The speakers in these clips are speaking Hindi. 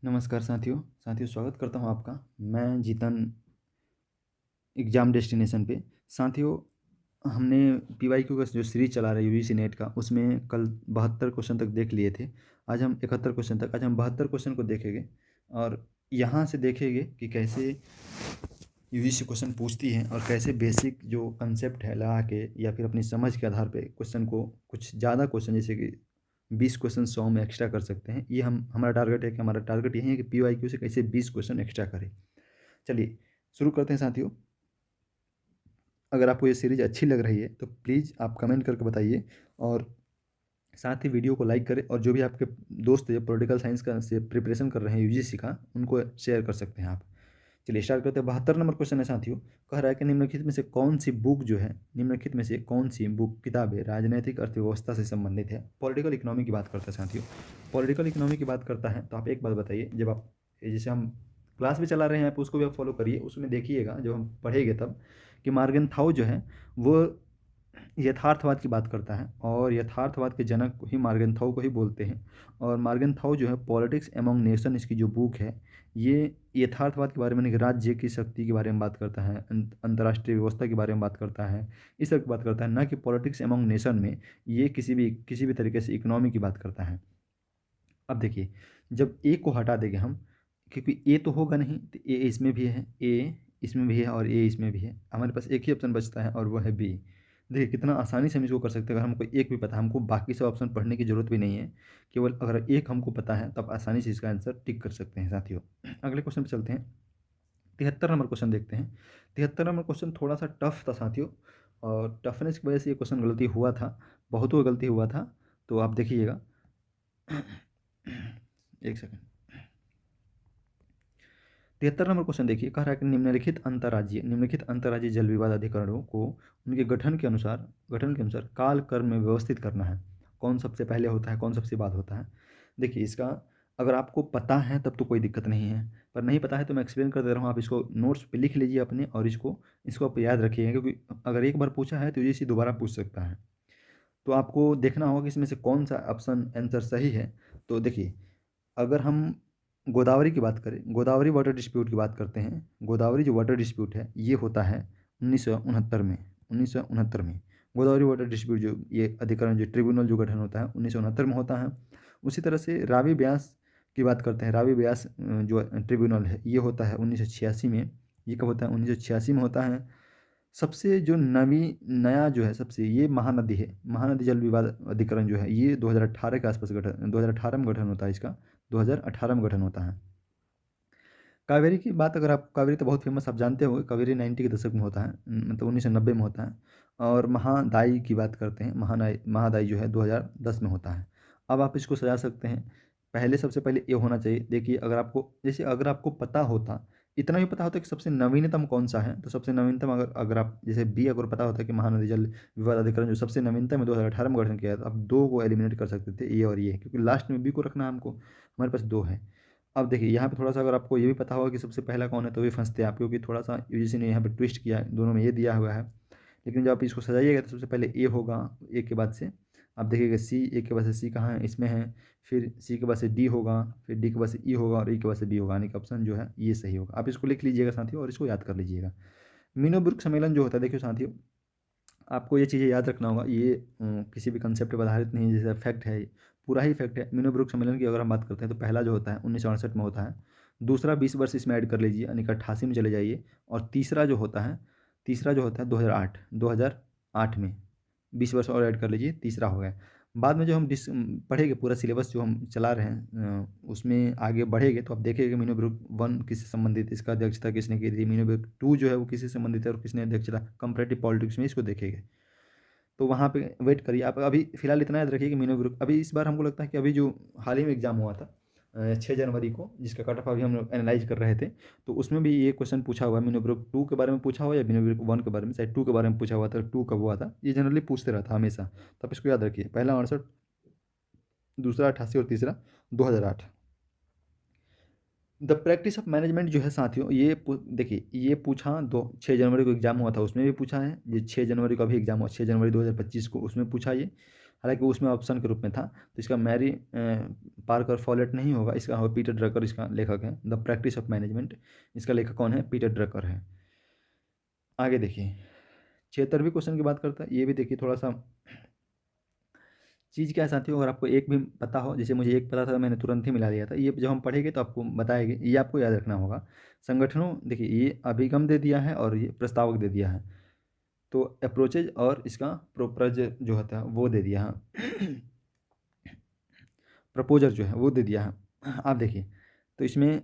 नमस्कार साथियों स्वागत करता हूँ आपका। मैं जीतन एग्ज़ाम डेस्टिनेशन पे। साथियों, हमने पीवाईक्यू का जो सीरीज़ चला रहे यूजीसी नेट का, उसमें कल 72 क्वेश्चन तक देख लिए थे। आज हम 71 क्वेश्चन तक, आज हम 72 क्वेश्चन को देखेंगे और यहाँ से देखेंगे कि कैसे यूजीसी क्वेश्चन पूछती है और कैसे बेसिक जो कंसेप्ट है लगा के या फिर अपनी समझ के आधार पे क्वेश्चन को कुछ ज़्यादा क्वेश्चन जैसे कि 20 क्वेश्चन 100 में एक्स्ट्रा कर सकते हैं। ये हम हमारा टारगेट है कि हमारा टारगेट यही है कि पीवाईक्यू से कैसे 20 क्वेश्चन एक्स्ट्रा करें। चलिए शुरू करते हैं साथियों। अगर आपको ये सीरीज़ अच्छी लग रही है तो प्लीज़ आप कमेंट करके बताइए और साथ ही वीडियो को लाइक करें और जो भी आपके दोस्त जो पॉलिटिकल साइंस का से प्रिपरेशन कर रहे हैं यूजीसी का, उनको शेयर कर सकते हैं आप। चलिए स्टार्ट करते हैं। 72 नंबर क्वेश्चन है साथियों। कह रहा है कि निम्नलिखित में से कौन सी बुक जो है, निम्नलिखित में से कौन सी बुक किताबें राजनैतिक अर्थव्यवस्था से संबंधित है। पॉलिटिकल इकोनॉमी की बात करता है साथियों। पॉलिटिकल इकोनॉमी की बात करता है तो आप एक बात बताइए, जब आप जैसे हम क्लास भी चला रहे हैं आप उसको भी आप फॉलो करिए, उसमें देखिएगा जब हम पढ़ेंगे तब कि मार्गेनथाउ जो है वो यथार्थवाद की बात करता है और यथार्थवाद के जनक को ही मार्गेनथाउ को ही बोलते हैं। और मार्गेनथाउ जो है पॉलिटिक्स एमंग नेशन, इसकी जो बुक है ये यथार्थवाद के बारे में नहीं, राज्य की शक्ति के बारे में बात करता है, अंतर्राष्ट्रीय व्यवस्था के बारे में बात करता है, इस सब की बात करता है, ना कि पॉलिटिक्स एमंग नेशन में ये किसी भी तरीके से इकोनॉमी की बात करता है। अब देखिए, जब ए को हटा देंगे हम, क्योंकि ए तो होगा नहीं तो ए इसमें भी है, ए इसमें भी है और ए इसमें भी है, हमारे पास एक ही ऑप्शन बचता है और वो है बी। देखिए कितना आसानी से हम इसको कर सकते हैं। अगर हमको एक भी पता है, हमको बाकी सब ऑप्शन पढ़ने की ज़रूरत भी नहीं है, केवल अगर एक हमको पता है तो आप आसानी से इसका आंसर टिक कर सकते हैं साथियों। अगले क्वेश्चन पे चलते हैं। 73 नंबर क्वेश्चन देखते हैं। 73 नंबर क्वेश्चन थोड़ा सा टफ था साथियों और टफनेस की वजह से ये क्वेश्चन गलती हुआ था, बहुतों गलती हुआ था, तो आप देखिएगा। एक सेकंड। 73 नंबर क्वेश्चन देखिए, कह रहा है कि निम्नलिखित अंतर्राज्यीय जल विवाद अधिकरणों को उनके गठन के अनुसार काल क्रम में व्यवस्थित करना है। कौन सबसे पहले होता है, कौन सबसे बाद होता है। देखिए इसका अगर आपको पता है तब तो कोई दिक्कत नहीं है, पर नहीं पता है तो मैं एक्सप्लेन कर दे रहा हूँ, आप इसको नोट्स पे लिख लीजिए अपने और इसको इसको आप याद रखिएगा, क्योंकि अगर एक बार पूछा है तो ये दोबारा पूछ सकता है। तो आपको देखना होगा कि इसमें से कौन सा ऑप्शन आंसर सही है। तो देखिए, अगर हम गोदावरी की बात करें, गोदावरी वाटर डिस्प्यूट की बात करते हैं, गोदावरी जो वाटर डिस्प्यूट है ये होता है 1969 में। 1969 में गोदावरी वाटर डिस्प्यूट जो ये अधिकरण जो ट्रिब्यूनल जो गठन होता है 1969 में होता है। उसी तरह से रावी ब्यास की बात करते हैं, रावी ब्यास जो ट्रिब्यूनल है ये होता है 1986 में। ये कब होता है? 1986 में होता है। सबसे जो नया जो है सबसे ये महानदी है, महानदी जल विवाद अधिकरण जो है ये 2018 के आसपास गठन, 2018 में गठन होता है इसका, 2018 में गठन होता है। कावेरी की बात, अगर आप कावेरी तो बहुत फेमस आप जानते होंगे, कावेरी 90 के दशक में होता है, मतलब 1990 में होता है। और महादाई की बात करते हैं, महादाई जो है 2010 में होता है। अब आप इसको सजा सकते हैं। पहले सबसे पहले ये होना चाहिए। देखिए अगर आपको जैसे अगर आपको पता होता, इतना भी पता होता कि सबसे नवीनतम कौन सा है, तो सबसे नवीनतम अगर अगर आप जैसे बी अगर पता होता कि महानदी जल विवाद अधिकरण जो सबसे नवीनतम है 2018 में गठन किया था, आप दो को एलिमिनेट कर सकते थे, ये और ये, क्योंकि लास्ट में बी को रखना है हमको, हमारे पास दो है। अब देखिए यहाँ पे थोड़ा सा अगर आपको ये भी पता होगा कि सबसे पहला कौन है तो भी फंसते हैं आप, क्योंकि थोड़ा सा यूजीसी ने यहाँ पे ट्विस्ट किया है, दोनों में ये दिया हुआ है। लेकिन जब आप इसको सजाइएगा तो सबसे पहले ए होगा, ए के बाद से आप देखिएगा सी, ए के बाद से सी कहाँ है, इसमें है, फिर सी के बाद से डी होगा, फिर डी के बाद से ई होगा और ई के बाद से बी होगा, यानी कि ऑप्शन जो है ये सही होगा। आप इसको लिख लीजिएगा साथियों और इसको याद कर लीजिएगा। मीनोब्रुक सम्मेलन जो होता है, देखिए साथियों आपको ये चीज़ें याद रखना होगा, ये किसी भी कंसेप्ट पर आधारित नहीं है, जैसे फैक्ट है, पूरा ही फैक्ट है। मीनोब्रुक सम्मेलन की अगर हम बात करते हैं तो पहला जो होता है 1968 में होता है, दूसरा 20 वर्ष इसमें ऐड कर लीजिए यानी कि 88 में चले जाइए, और तीसरा जो होता है 2008 में 20 वर्ष और ऐड कर लीजिए, तीसरा हो गया। बाद में जो हम पढ़ेंगे पूरा सिलेबस जो हम चला रहे हैं उसमें आगे बढ़ेंगे तो आप देखेंगे मीनोब्रुक 1 किससे संबंधित है, इसका अध्यक्षता किसने की थी, मीनोब्रुक 2 जो है वो किससे संबंधित है और किसने अध्यक्षता, कंपैरेटिव पॉलिटिक्स में इसको देखेंगे। तो वहाँ पे वेट करिए आप। अभी फिलहाल इतना याद रखिए कि मीनोब्रुक, अभी इस बार हमको लगता है कि अभी जो हाल ही में एग्जाम हुआ था 6 जनवरी को, जिसका कट ऑफ अभी हम लोग एनालाइज कर रहे थे, तो उसमें भी ये क्वेश्चन पूछा हुआ है, मीनोब्रुक 2 के बारे में पूछा हुआ या मीनोब्रुक 1 के बारे में, शायद 2 के बारे में पूछा हुआ था, 2 कब हुआ था, ये जनरली पूछते रहता हमेशा। तो आप इसको याद रखिए, पहला 68, दूसरा 88 और तीसरा 2008। द प्रैक्टिस ऑफ मैनेजमेंट जो है साथियों, ये देखिए ये पूछा 6 जनवरी को एग्जाम हुआ था, उसमें भी पूछा है। ये 6 जनवरी को अभी एग्जाम हुआ, 6 जनवरी 2025 को, उसमें पूछा ये। हालांकि उसमें ऑप्शन के रूप में था। तो इसका मैरी पार्कर फॉलेट नहीं होगा, इसका होगा पीटर ड्रकर, इसका लेखक है। द प्रैक्टिस ऑफ मैनेजमेंट, इसका लेखक कौन है? पीटर ड्रकर है। आगे देखिए 76वें क्वेश्चन की बात करता है। ये भी देखिए थोड़ा सा चीज़ क्या है साथियों, अगर आपको एक भी पता हो, जैसे मुझे एक पता था मैंने तुरंत ही मिला लिया था, ये जब हम पढ़ेंगे तो आपको बताएंगे, ये आपको याद रखना होगा। संगठनों, देखिए ये अभिगम दे दिया है और ये प्रस्तावक दे दिया है। तो अप्रोचेज और इसका प्रोप्रज जो होता है वो दे दिया है, प्रपोजर जो है वो दे दिया है। आप देखिए तो इसमें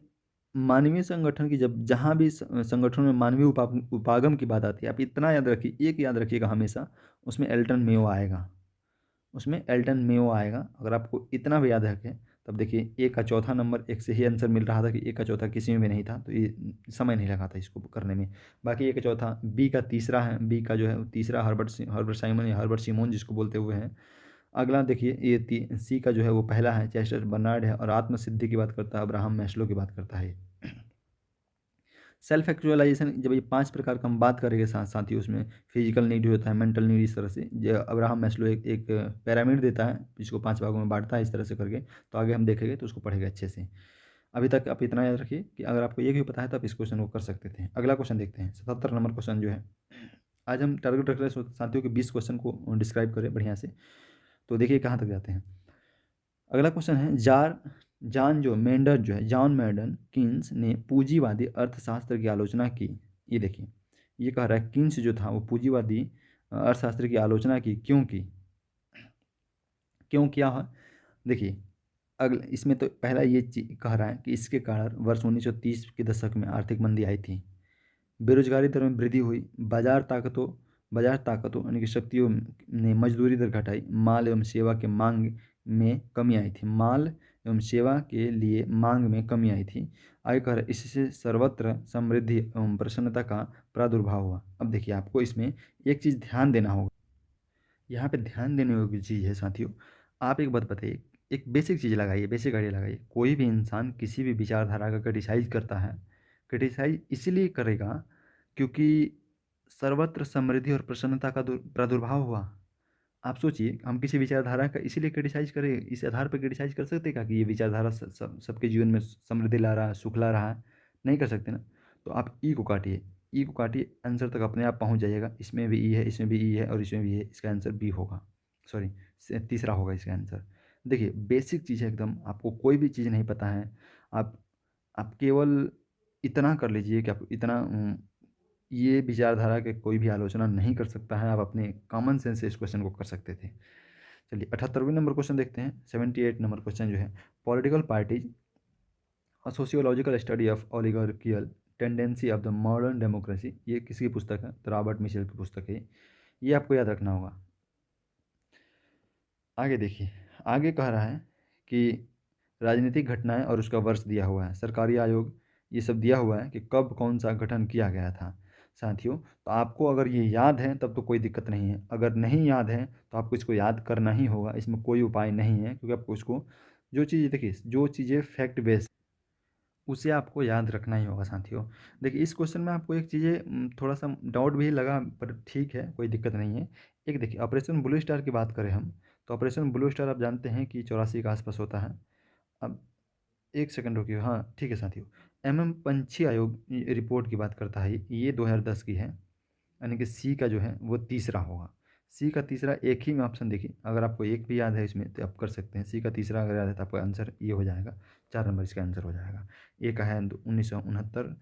मानवीय संगठन की, जब जहाँ भी संगठनों में मानवीय उपागम की बात आती है, आप इतना याद रखिए, एक याद रखिएगा हमेशा, उसमें एल्टन मेयो आएगा, उसमें एल्टन मेयो आएगा। अगर आपको इतना भी याद रखें तब देखिए ए का चौथा नंबर एक से ही आंसर मिल रहा था कि ए का चौथा किसी में भी नहीं था, तो ये समय नहीं लगा था इसको करने में। बाकी ए का चौथा, बी का तीसरा है, बी का जो है तीसरा हर्बर्ट साइमन या हर्बर्ट सिमोन जिसको बोलते हुए हैं। अगला देखिए ये सी का जो है वो पहला है, चेस्टर बर्नार्ड है। और आत्मसिद्धि की बात करता है, अब्राहम मैस्लो की बात करता है। सेल्फ एक्चुअलाइजेशन, जब ये 5 प्रकार का हम बात करेंगे साथ साथ ही, उसमें फिजिकल नीड होता है, मेंटल नीड, इस तरह से जो अब्राहम मैस्लो एक पिरामिड देता है जिसको 5 भागों में बांटता है इस तरह से करके। तो आगे हम देखेंगे तो उसको पढ़ेंगे अच्छे से। अभी तक आप इतना याद रखिए कि अगर आपको ये भी पता है तो आप इस क्वेश्चन को कर सकते थे। अगला क्वेश्चन देखते हैं 77 नंबर क्वेश्चन जो है। आज हम टारगेट रख रहे हैं साथियों के 20 क्वेश्चन को डिस्क्राइब करें बढ़िया से। तो देखिए कहाँ तक जाते हैं। अगला क्वेश्चन है जॉन मेंडन कीन्स ने पूंजीवादी अर्थशास्त्र की आलोचना की। ये देखिए ये कह रहा है कीन्स जो था वो पूंजीवादी अर्थशास्त्र की आलोचना की, क्यों की, क्यों किया है? देखिए अगले इसमें तो पहला ये कह रहा है कि इसके कारण वर्ष 1930 के दशक में आर्थिक मंदी आई थी, बेरोजगारी दर में वृद्धि हुई, बाजार ताकतों यानी कि शक्तियों ने मजदूरी दर घटाई, माल एवं सेवा के मांग में कमी आई थी, माल एवं सेवा के लिए मांग में कमी आई थी। आगे कह रहा है इससे सर्वत्र समृद्धि एवं प्रसन्नता का प्रादुर्भाव हुआ। अब देखिए आपको इसमें एक चीज़ ध्यान देना होगा, यहाँ पे ध्यान देने योग्य चीज़ है साथियों। आप एक बात बताइए, एक बेसिक चीज़ लगाइए, बेसिक आइडिया लगाइए। कोई भी इंसान किसी भी विचारधारा का क्रिटिसाइज करता है, क्रिटिसाइज इसलिए करेगा क्योंकि सर्वत्र समृद्धि और प्रसन्नता का प्रादुर्भाव हुआ। आप सोचिए हम किसी विचारधारा का इसीलिए क्रिटिसाइज करें, इस आधार पर क्रिटिसाइज कर सकते हैं क्या कि ये विचारधारा सबके जीवन में समृद्धि ला रहा है, सुख ला रहा है? नहीं कर सकते ना। तो आप ई को काटिए, ई को काटिए, आंसर तक अपने आप पहुंच जाइएगा। इसमें भी ई है, इसमें भी ई है और इसमें भी है, इसका आंसर बी होगा, सॉरी तीसरा होगा इसका आंसर। देखिए बेसिक चीज़ है एकदम, आपको कोई भी चीज़ नहीं पता है, आप आप केवल इतना कर लीजिए कि आप इतना ये विचारधारा के कोई भी आलोचना नहीं कर सकता है, आप अपने कॉमन सेंस से इस क्वेश्चन को कर सकते थे। चलिए 78वें नंबर क्वेश्चन देखते हैं। 78 नंबर क्वेश्चन जो है, political parties a sociological study of oligarchical tendency of the modern democracy, ये किसकी पुस्तक है? तो रॉबर्ट मिशेल की पुस्तक है। ये आपको याद रखना होगा। आगे देखिए, आगे कह रहा है कि राजनीतिक घटनाएं और उसका वर्ष दिया हुआ है, सरकारी आयोग ये सब दिया हुआ है कि कब कौन सा गठन किया गया था। साथियों तो आपको अगर ये याद है तब तो कोई दिक्कत नहीं है, अगर नहीं याद है तो आपको इसको याद करना ही होगा, इसमें कोई उपाय नहीं है। क्योंकि आपको इसको जो चीज़ देखिए, जो चीज़ें फैक्ट बेस्ड उसे आपको याद रखना ही होगा साथियों। देखिए इस क्वेश्चन में आपको एक चीज़ें थोड़ा सा डाउट भी लगा, पर ठीक है कोई दिक्कत नहीं है। एक देखिए ऑपरेशन ब्लू स्टार की बात करें हम, तो ऑपरेशन ब्लू स्टार आप जानते हैं कि 84 के आसपास होता है। अब एक सेकंड रुकिए, हाँ ठीक है साथियों, पंछी आयोग रिपोर्ट की बात करता है, ये 2010 की है, यानी कि सी का जो है वो तीसरा होगा। सी का तीसरा एक ही में ऑप्शन देखिए, अगर आपको एक भी याद है इसमें तो आप कर सकते हैं। सी का तीसरा अगर याद है तो आपका आंसर ये हो जाएगा, 4 नंबर इसका आंसर हो जाएगा। ए का है 1969,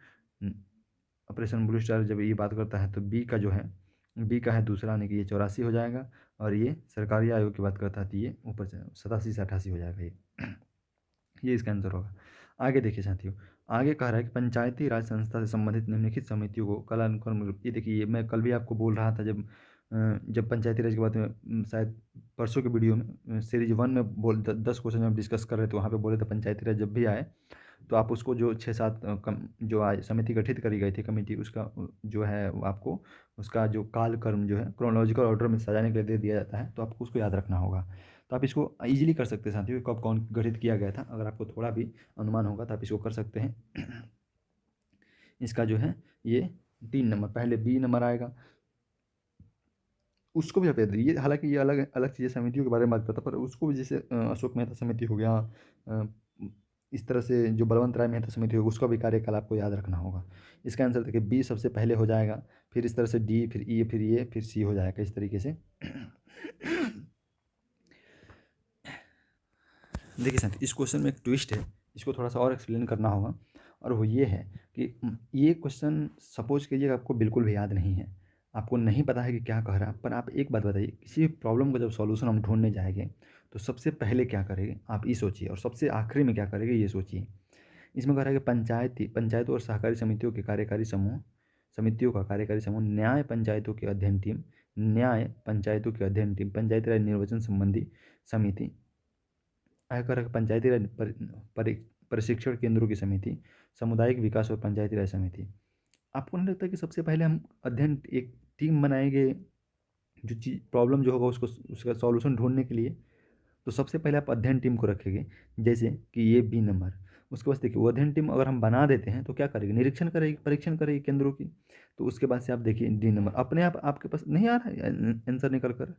ऑपरेशन ब्लू स्टार जब ये बात करता है तो बी का जो है, बी का है दूसरा, यानी कि ये 84 हो जाएगा। और ये सरकारी आयोग की बात करता है तो ये ऊपर से 87 से 88 हो जाएगा ये इसका आंसर होगा। आगे देखिए साथियों, आगे कह रहा है कि पंचायती राज संस्था से संबंधित निम्नलिखित समितियों को कालानुक्रम, ये देखिए मैं कल भी आपको बोल रहा था, जब पंचायती राज के बात में शायद परसों के वीडियो में सीरीज 1 में 10 क्वेश्चन हम डिस्कस कर रहे थे, वहाँ पे बोले थे पंचायती राज जब भी आए तो आप उसको जो 6-7 जो आज समिति गठित करी गई थी कमेटी, उसका जो है वो आपको उसका जो कालक्रम जो है क्रोनोलॉजिकल ऑर्डर में सजाने के लिए दे दिया जाता है, तो आपको उसको याद रखना होगा। तो आप इसको ईजिली कर सकते हैं साथियों, कब कौन गठित किया गया था, अगर आपको थोड़ा भी अनुमान होगा तो आप इसको कर सकते हैं। इसका जो है ये 3 नंबर, पहले बी नंबर आएगा, उसको भी हटा दिए। ये हालांकि ये अलग अलग चीज़ें समितियों के बारे में बात करता, पर उसको भी जैसे अशोक मेहता समिति हो गया, अ, इस तरह से जो बलवंत राय मेहता समिति होगी उसका भी कार्यकाल आपको याद रखना होगा। इसका आंसर देखिए बी सबसे पहले हो जाएगा, फिर इस तरह से डी, फिर ई, फिर ए, फिर सी हो जाएगा इस तरीके से। देखिए साथ इस क्वेश्चन में एक ट्विस्ट है, इसको थोड़ा सा और एक्सप्लेन करना होगा, और वो ये है कि ये क्वेश्चन सपोज कीजिए आपको बिल्कुल भी याद नहीं है, आपको नहीं पता है कि क्या कह रहा है, पर आप एक बात बताइए, किसी प्रॉब्लम का जब सॉल्यूशन हम ढूंढने जाएंगे तो सबसे पहले क्या करेंगे आप ये सोचिए, और सबसे आखिरी में क्या करेंगे ये सोचिए। इसमें कह रहा है कि पंचायतों और सहकारी समितियों के कार्यकारी समूह, समितियों का कार्यकारी समूह, न्याय पंचायतों की अध्ययन टीम, न्याय पंचायतों की अध्ययन टीम, पंचायती राज निर्वाचन संबंधी समिति, आयकर पंचायती राज प्रशिक्षण केंद्रों की समिति, सामुदायिक विकास और पंचायती राज समिति। आपको नहीं लगता कि सबसे पहले हम अध्ययन एक टीम बनाएंगे जो चीज़ प्रॉब्लम जो होगा उसको उसका सॉल्यूशन ढूंढने के लिए, तो सबसे पहले आप अध्ययन टीम को रखेंगे, जैसे कि ये बी नंबर। उसके बाद देखिए वो अध्ययन टीम अगर हम बना देते हैं तो क्या करेगी, निरीक्षण करेगी, परीक्षण करेगी केंद्रों की। तो उसके बाद से आप देखिए डी नंबर अपने आप आपके पास नहीं आ रहा है आंसर निकल कर।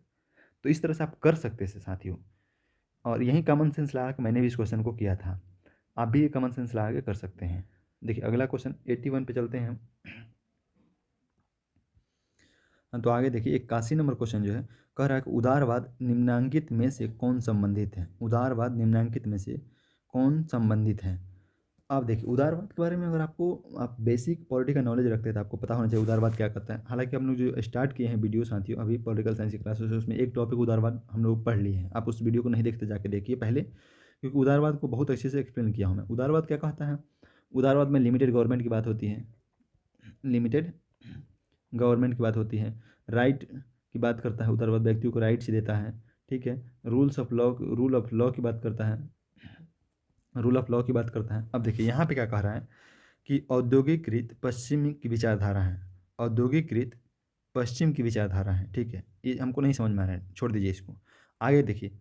तो इस तरह से आप कर सकते हैं साथियों, और यही कॉमन सेंस लगा के मैंने भी इस क्वेश्चन को किया था, आप भी ये कॉमन सेंस लगा के कर सकते हैं। देखिए अगला क्वेश्चन 81 पे चलते हैं। हाँ, तो आगे देखिए 81 नंबर क्वेश्चन जो है कह रहा है कि उदारवाद निम्नांकित में से कौन संबंधित है, उदारवाद निम्नांकित में से कौन संबंधित है। आप देखिए उदारवाद के बारे में अगर आपको आप बेसिक पॉलिटिकल नॉलेज रखते हैं तो आपको पता होना चाहिए उदारवाद क्या करता है। हालांकि हम लोग जो स्टार्ट किए हैं वीडियो साथियों अभी पॉलिटिकल साइंस की क्लासेस है, उसमें एक टॉपिक उदारवाद हम लोग पढ़ लिए हैं, आप उस वीडियो को नहीं देखते जाके देखिए पहले, क्योंकि उदारवाद को बहुत अच्छे से एक्सप्लेन किया हूँ मैं। उदारवाद क्या कहता है, उदारवाद में लिमिटेड गवर्नमेंट की बात होती है, लिमिटेड गवर्नमेंट की बात होती है, राइट की बात करता है उदारवाद, व्यक्तियों को राइट्स देता है, ठीक है, रूल ऑफ लॉ की बात करता है, रूल ऑफ लॉ की बात करता है। अब देखिए यहाँ पे क्या कह रहा है कि औद्योगिकृत पश्चिम की विचारधारा है, औद्योगिकृत पश्चिम की विचारधारा है, ठीक है, ये हमको नहीं समझ में आ रहा है, छोड़ दीजिए इसको। आगे देखिए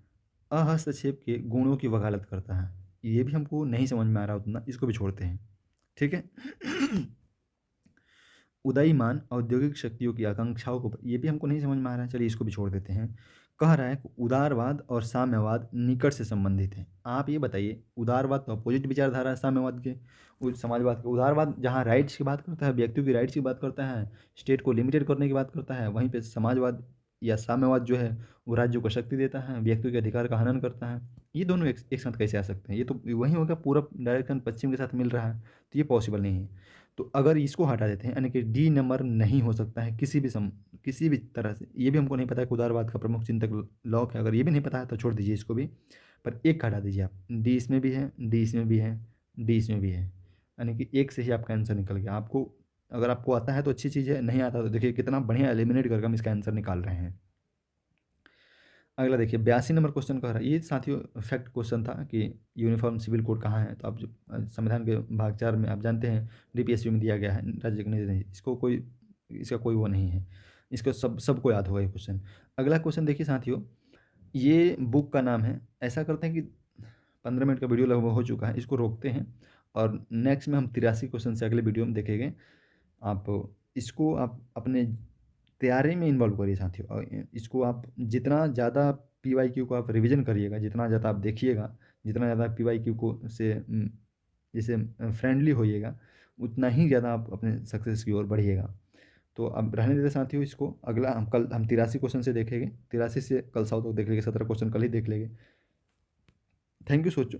अहस्तक्षेप के गुणों की वकालत करता है, ये भी हमको नहीं समझ में आ रहा उतना, इसको भी छोड़ते हैं, ठीक है। उदयीमान औद्योगिक शक्तियों की आकांक्षाओं को, ये भी हमको नहीं समझ में आ रहा है, चलिए इसको भी छोड़ देते हैं। कह रहा है कि उदारवाद और साम्यवाद निकट से संबंधित हैं। आप ये बताइए उदारवाद तो अपोजिट विचारधारा है साम्यवाद के, समाजवाद के। उदारवाद जहाँ राइट्स की बात करता है, व्यक्तियों की राइट्स की बात करता है, स्टेट को लिमिटेड करने की बात करता है, वहीं पे समाजवाद या साम्यवाद जो है वो राज्यों को शक्ति देता है, व्यक्तियों के अधिकार का हनन करता है। ये दोनों एक साथ कैसे आ सकते हैं, ये तो वही होगा पूरब डायरेक्शन पश्चिम के साथ मिल रहा है, तो ये पॉसिबल नहीं है। तो अगर इसको हटा देते हैं यानी कि डी नंबर नहीं हो सकता है किसी भी तरह से। ये भी हमको नहीं पता है कि उदारवाद का प्रमुख चिंतक लॉक है, अगर ये भी नहीं पता है तो छोड़ दीजिए इसको भी, पर एक हटा दीजिए आप, डी इसमें भी है, डी इसमें भी है, डी इसमें भी है, यानी कि एक से ही आपका आंसर निकल गया। आपको अगर आपको आता है तो अच्छी चीज़ है, नहीं आता तो देखिए कितना बढ़िया एलिमिनेट करके हम इसका आंसर निकाल रहे हैं। अगला देखिए 82 नंबर क्वेश्चन कह रहा है, ये साथियों फैक्ट क्वेश्चन था कि यूनिफॉर्म सिविल कोड कहाँ है, तो आप जो संविधान के भाग 4 में आप जानते हैं डीपीएससी में दिया गया है, राज्य के नहीं, इसको कोई इसका कोई वो नहीं है, इसको सबको याद होगा ये क्वेश्चन। अगला क्वेश्चन देखिए साथियों, ये बुक का नाम है, ऐसा करते हैं कि 15 मिनट का वीडियो लगभग हो चुका है, इसको रोकते हैं और नेक्स्ट में हम 83 क्वेश्चन से अगले वीडियो में देखेंगे। आप इसको आप अपने तैयारी में इन्वॉल्व करिए साथियों, और इसको आप जितना ज़्यादा पीवाईक्यू को आप रिवीजन करिएगा, जितना ज़्यादा आप देखिएगा, जितना ज़्यादा पीवाईक्यू को से जैसे फ्रेंडली होइएगा, उतना ही ज़्यादा आप अपने सक्सेस की ओर बढ़िएगा। तो अब रहने देते साथियों इसको, अगला हम 83 क्वेश्चन से देखेंगे, 83 से कल 100 तक देख लेंगे, 17 क्वेश्चन कल ही देख लेंगे। थैंक यू सोचो।